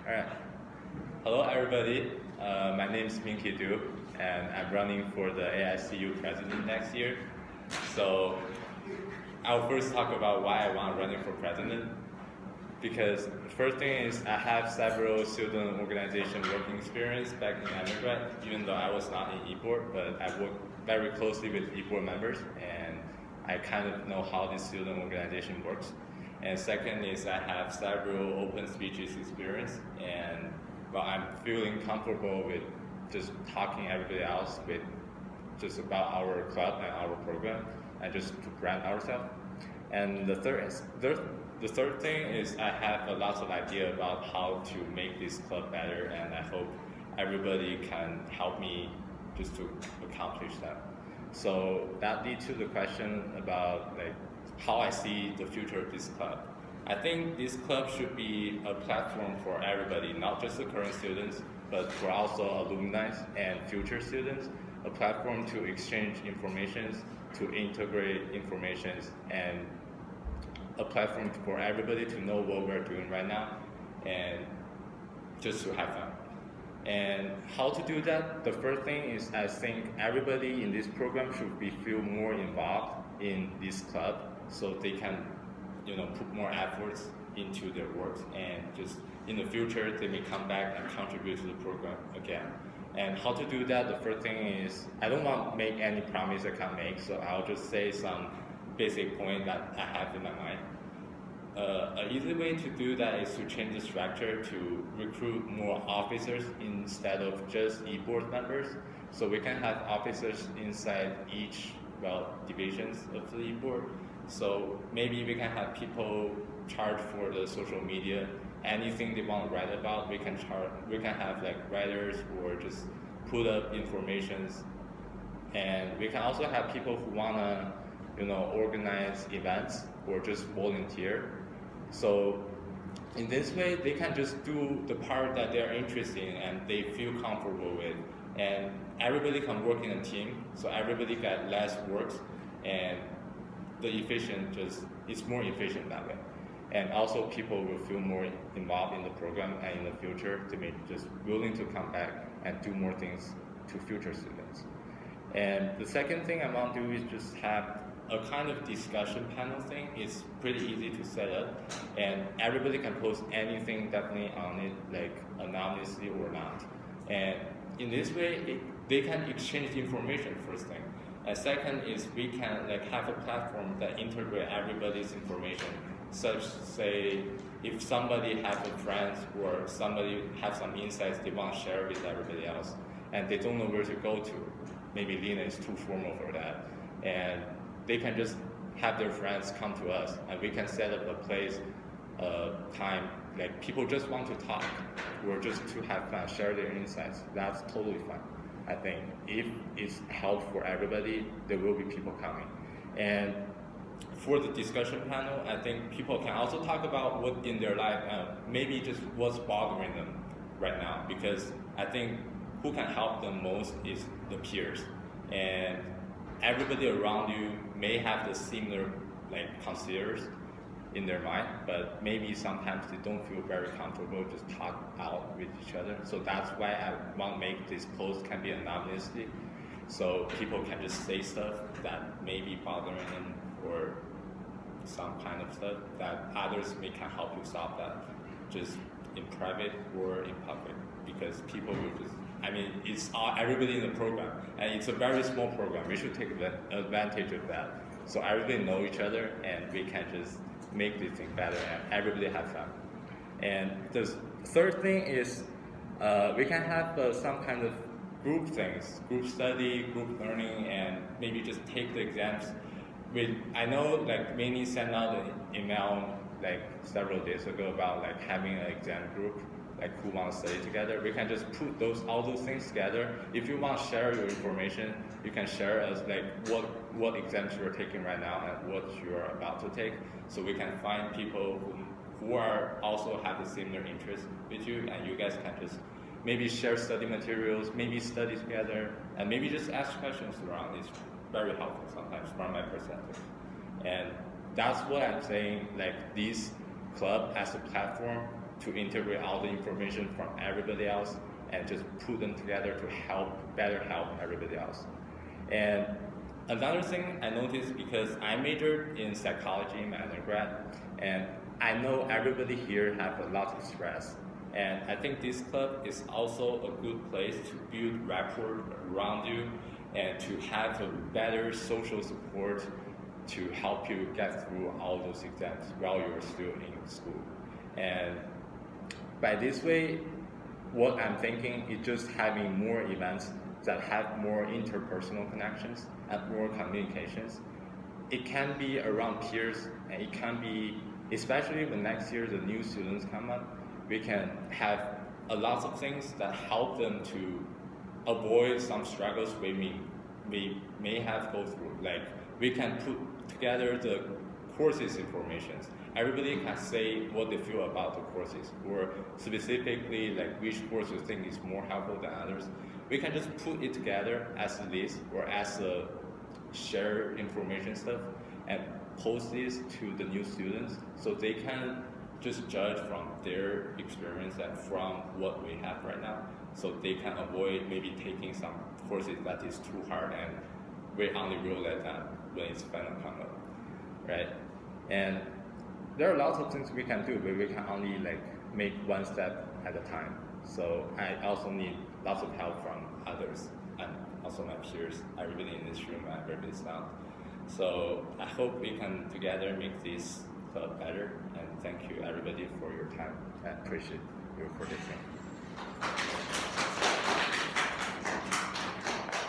Alright. Hello everybody. My name is Mingke and I'm running for the ASCU president next year. So I'll first talk about why I want running for president. Because the first thing is I have several student organization working experience back in undergrad, even though I was not in eBoard, but I worked very closely with eBoard members and I kind of know how this student organization works. And second is I have several open speeches experience, and I'm feeling comfortable with just talking everybody else with just about our club and our program and just to brand ourselves. And the third thing is I have a lot of idea about how to make this club better, and I hope everybody can help me just to accomplish that. So that leads to the question about how I see the future of this club. I think this club should be a platform for everybody, not just the current students, but for also alumni and future students, a platform to exchange information, to integrate information, and a platform for everybody to know what we're doing right now and just to have fun. And how to do that? The first thing is I think everybody in this program should feel more involved in this club, so they can, put more efforts into their work, and just in the future they may come back and contribute to the program again. And how to do that? The first thing is I don't want to make any promise I can't make, so I'll just say some basic point that I have in my mind. An easy way to do that is to change the structure to recruit more officers instead of just eBoard members. So we can have officers inside each divisions of the eBoard. So maybe we can have people charge for the social media, anything they want to write about. We can have writers or just put up informations, and we can also have people who wanna organize events or just volunteer. So in this way, they can just do the part that they're interested in and they feel comfortable with, and everybody can work in a team, so everybody got less work, and it's more efficient that way. And also people will feel more involved in the program, and in the future they may just willing to come back and do more things to future students. And the second thing I want to do is just have a kind of discussion panel thing. It's pretty easy to set up, and everybody can post anything definitely on it, anonymously or not. And in this way, they can exchange information, first thing. And second is we can have a platform that integrate everybody's information, such say if somebody has a friend or somebody has some insights they want to share with everybody else, and they don't know where to go to. Maybe Lena is too formal for that, and they can just have their friends come to us, and we can set up a place, time, people just want to talk or just to have fun, share their insights. That's totally fine. I think if it's helpful for everybody, there will be people coming. And for the discussion panel, I think people can also talk about what in their life, maybe just what's bothering them right now, because I think who can help them most is the peers. And everybody around you may have the similar considers in their mind, but maybe sometimes they don't feel very comfortable just talk out with each other. So that's why I want to make this post can be anonymously, so people can just say stuff that may be bothering them or some kind of stuff that others can help you solve that, just in private or in public, because people will just, it's everybody in the program, and it's a very small program. We should take advantage of that. So everybody know each other, and we can just make this thing better, and everybody have fun. And the third thing is we can have some kind of group things, group study, group learning, and maybe just take the exams. I know many sent out an email several days ago about having an exam group, who want to study together. We can just put all those things together. If you want to share your information, you can share us what exams you're taking right now and what you're about to take. So we can find people who are also have the similar interest with you, and you guys can just maybe share study materials, maybe study together, and maybe just ask questions around. It's very helpful sometimes from my perspective. And that's what I'm saying, this club as a platform to integrate all the information from everybody else and just put them together to better help everybody else. And another thing I noticed, because I majored in psychology in my undergrad, and I know everybody here have a lot of stress. And I think this club is also a good place to build rapport around you and to have a better social support to help you get through all those exams while you're still in school. And by this way, what I'm thinking is just having more events that have more interpersonal connections and more communications. It can be around peers, and it can be, especially when next year the new students come up, we can have a lot of things that help them to avoid some struggles we may have go through. Like, we can put together the courses information. Everybody can say what they feel about the courses, or specifically like which course you think is more helpful than others. We can just put it together as a list or as a shared information stuff and post this to the new students so they can just judge from their experience and from what we have right now, so they can avoid maybe taking some courses that is too hard and we only realize that when it's final come up, right? And there are lots of things we can do, but we can only like make one step at a time. So I also need lots of help from others and also my peers, everybody in this room and everybody sound. So I hope we can together make this club better, and thank you everybody for your time. I appreciate you for listening.